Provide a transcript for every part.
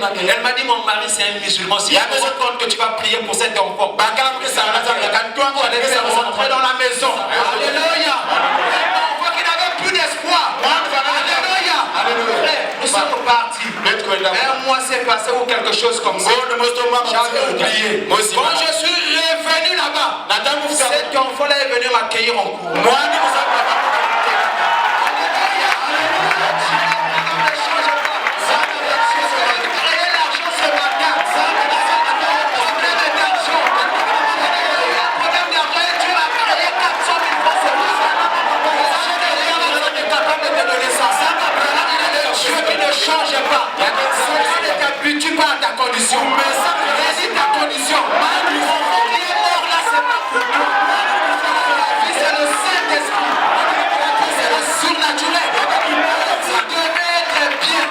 Elle m'a dit mon mari c'est un musulman. Si je me rends compte que tu vas prier pour cet enfant, je vais faire rentrer dans la maison. Alléluia. On voit qu'il n'avait plus d'espoir. Alléluia. Nous sommes partis. Un mois s'est passé ou quelque chose comme ça. J'avais oublié. Quand je suis revenu là-bas, cet enfant-là est venu m'accueillir en cours. Change pas. Cela ne t'habitue pas à ta condition. Mais ça résiste ta condition. L'enfant qui est mort là, c'est pas pour toi. La vie, c'est le Saint-Esprit. La vie, c'est le surnaturel. Vous devez être bien.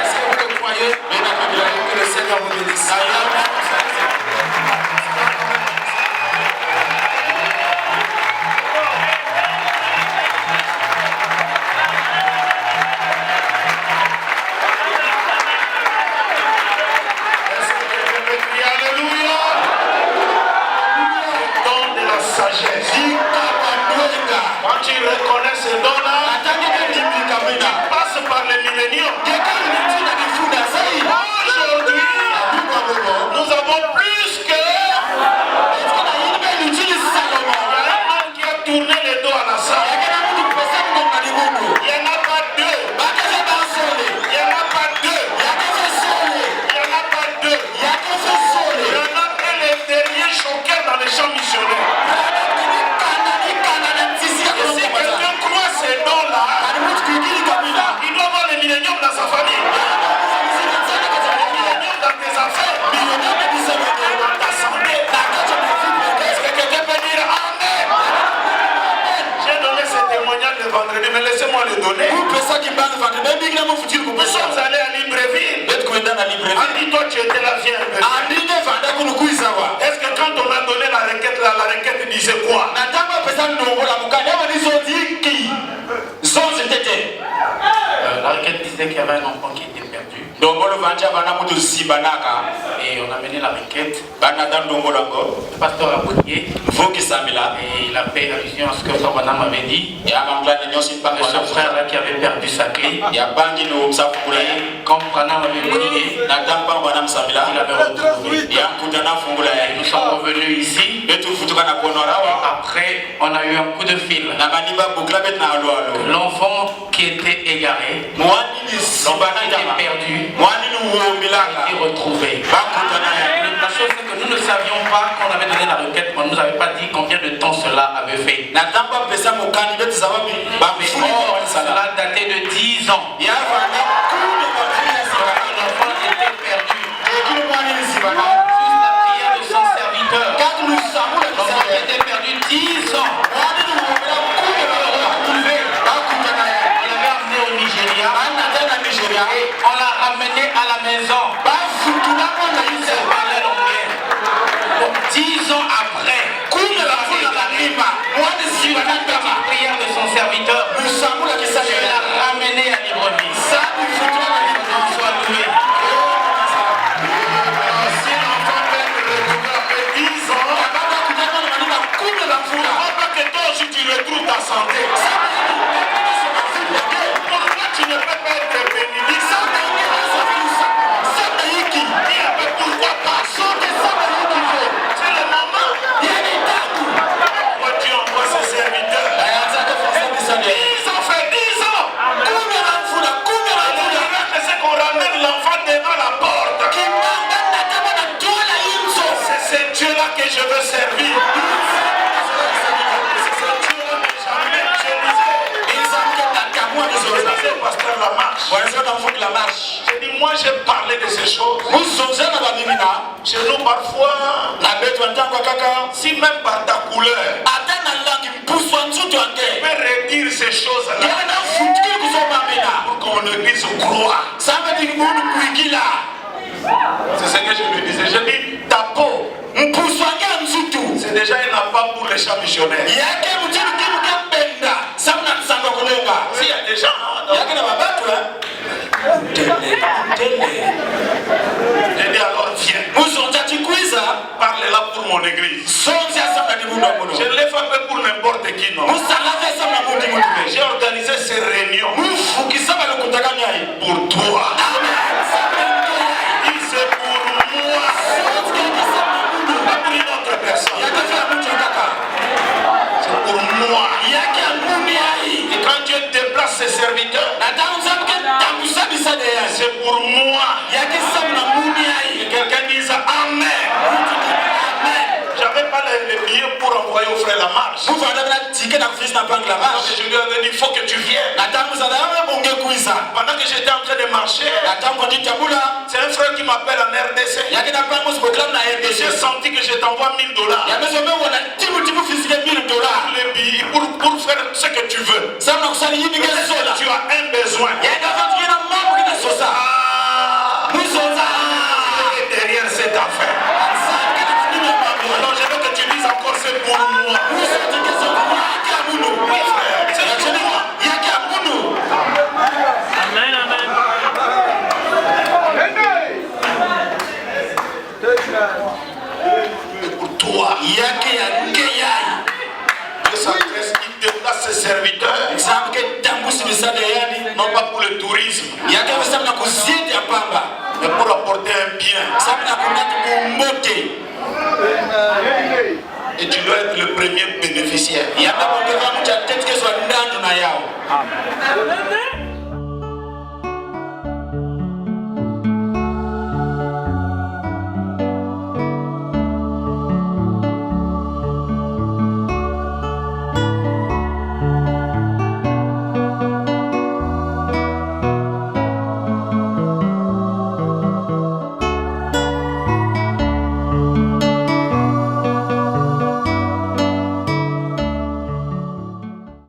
Est-ce que vous le croyez? Que le Seigneur vous bénisse. Quand tu reconnais ce don-là, tu passes par les milléniums. Aujourd'hui, nous avons plus que un homme qui a tourné le dos à la salle. Il n'y en a pas deux. Il n'y en a pas deux. Il n'y en a pas deux. Il y en a que les derniers choqués dans les champs missionnaires. Si quelqu'un croit ces dons-là, il doit avoir les milléniums dans sa famille. Les milléniums dans tes affaires. Dans ta santé. Est-ce que quelqu'un peut dire Amen? J'ai donné ce témoignage le vendredi, mais laissez-moi le donner. Nous sommes allés à Libreville. On dit toi tu étais là, viens. Est-ce que quand on a donné la requête disait quoi? La requête disait qu'il y avait un enfant qui était perdu. Et on a mené la requête. Le pasteur a prié. Et il a fait allusion à ce que son madame avait dit. Ce frère-là qui avait perdu sa clé. Et quand Branham avait prié, il avait retrouvé. Nous sommes revenus ici. Après, on a eu un coup de fil. L'enfant qui était égaré, l'enfant qui était perdu, a été retrouvé. La chose c'est que nous ne savions pas qu'on avait donné la requête, mais on ne nous avait pas dit combien de temps cela avait fait. Mais cela datait de 10 ans. L'enfant était perdu. Juste la prière de son serviteur. L'enfant était perdu 10 ans. Et on l'a ramené à la maison. Donc 10 ans après, suite à la prière de son serviteur, je l'ai ramené à Libreville. Soit loué. Si l'enfant fait 10 ans, pourquoi que toi aussi tu retrouves ta santé? Pourquoi tu ne peux pas être béni? Pourquoi pas? C'est le moment. Pourquoi tu envoies ses serviteurs? Ils ont fait 10 ans. C'est qu'on ramène l'enfant devant la porte. C'est ce Dieu-là que je veux servir. Pasteur la marche. J'ai dit, moi j'ai parlé de ces choses. Chez nous parfois, si même par ta couleur, tu peux redire ces choses-là pour qu'on ne puisse croire. C'est ce que je lui disais. Je dis, ta peau, c'est déjà un appât pour les chats missionnaires. S'il y a des gens, Je ne l'ai pas fait pour n'importe qui, non. J'ai organisé ces réunions pour toi. C'est pour moi. Pas pour une autre personne. C'est pour moi. Et quand Dieu déplace ses serviteurs, c'est pour moi. Et quelqu'un dise Amen. J'avais pas les billets pour envoyer au frère la marche. Donc je lui avais dit, il faut que tu viennes. Pendant que j'étais en train de marcher, c'est un frère qui m'appelle en RDC. Et j'ai senti que je t'envoie $1000. Les billets pour faire ce que tu veux. Tu as un besoin. Derrière cette affaire. Alors je veux que tu dises encore c'est pour moi. Oui frère, c'est pour moi. Amen, amen. C'est pour toi. Dieu s'adresse, il déplace ses serviteurs. Non pas pour le tourisme, mais pour apporter un bien. Et tu dois être le premier bénéficiaire.